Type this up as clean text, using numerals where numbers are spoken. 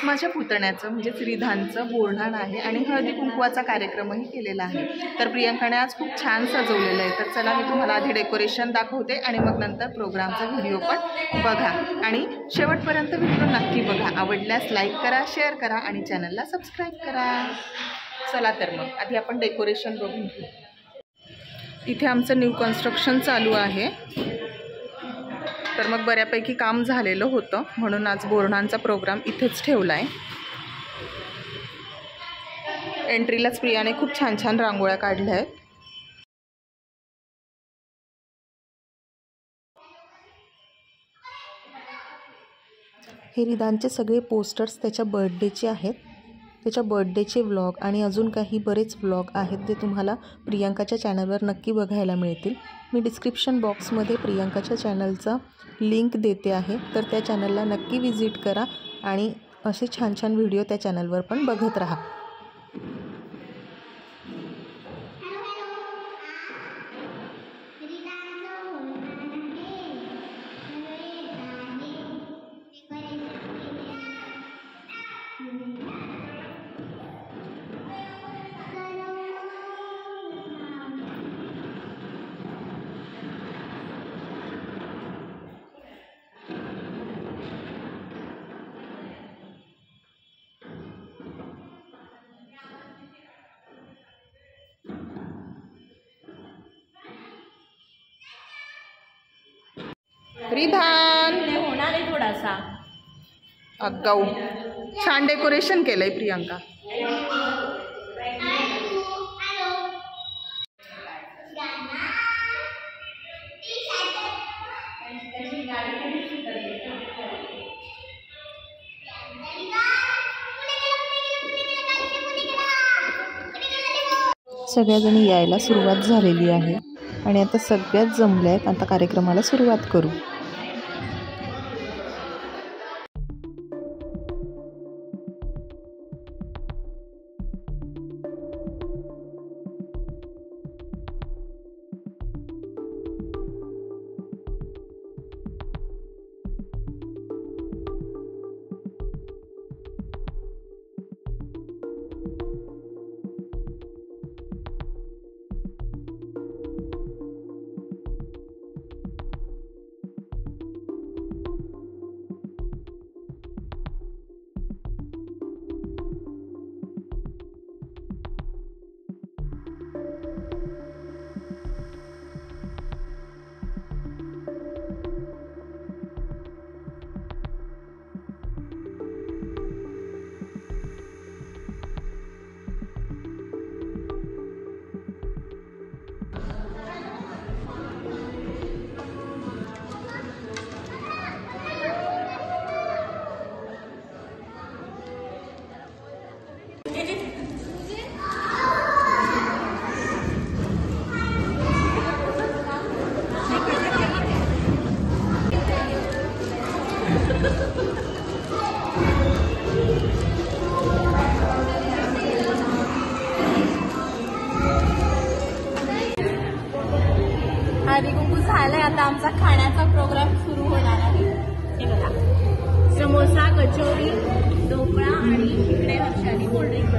माझ्या पुतण्याचं म्हणजे श्रीधानचं बोरन्हाण आहे आणि हळदी कुंकवाचा कार्यक्रमही केलेला आहे। तर प्रियंकाने आज खूप छान सजवलेलं आहे। तर चला मी तुम्हाला आधी डेकोरेशन दाखवते आणि मग नंतर प्रोग्रामचा व्हिडिओ पण बघा आणि शेवटपर्यंत व्हिडिओ नक्की बघा। आवडल्यास लाईक करा, शेअर करा आणि चॅनलला सबस्क्राईब करा। चला तर मग आधी आपण डेकोरेशन बघून घेऊ। इथे आमचं न्यू कन्स्ट्रक्शन चालू आहे, तर मग बऱ्यापैकी काम झालेलं होतं म्हणून आज बोरन्हाणचा प्रोग्राम इथेच ठेवला आहे। एंट्रीलाच प्रियाने खूप छान छान रांगोळ्या काढल्या आहेत। हे रिदानचे सगळे पोस्टर्स त्याच्या बर्थडेचे आहेत। त्याच्या बर्थडेचे व्लॉग आणि अजून काही बरेच व्लॉग आहेत जे तुम्हाला प्रियंकाच्या चॅनलवर नक्की बघायला मिळतील। मी डिस्क्रिप्शन बॉक्समध्ये प्रियंकाच्या चॅनलचा लिंक देते आहे, तर त्या चॅनलला नक्की विजिट करा आणि असे छान छान व्हिडिओ त्या चॅनलवर पण बघत राहा। रिधान होणार आहे थोडासा अगाऊ छान डेकोरेशन केलंय प्रियंका। सगळ्याजणी यायला सुरुवात झालेली आहे आणि आता सगळ्यात जमल्या आहेत। आता कार्यक्रमाला सुरुवात करू। हळदी कुंकू झालंय, आता आमचा खाण्याचा प्रोग्राम सुरू होणार आहे। हे बघा, समोसा, कचोरी, ढोकळा आणि इकडे हर्षाली कोल्ड्रिंक।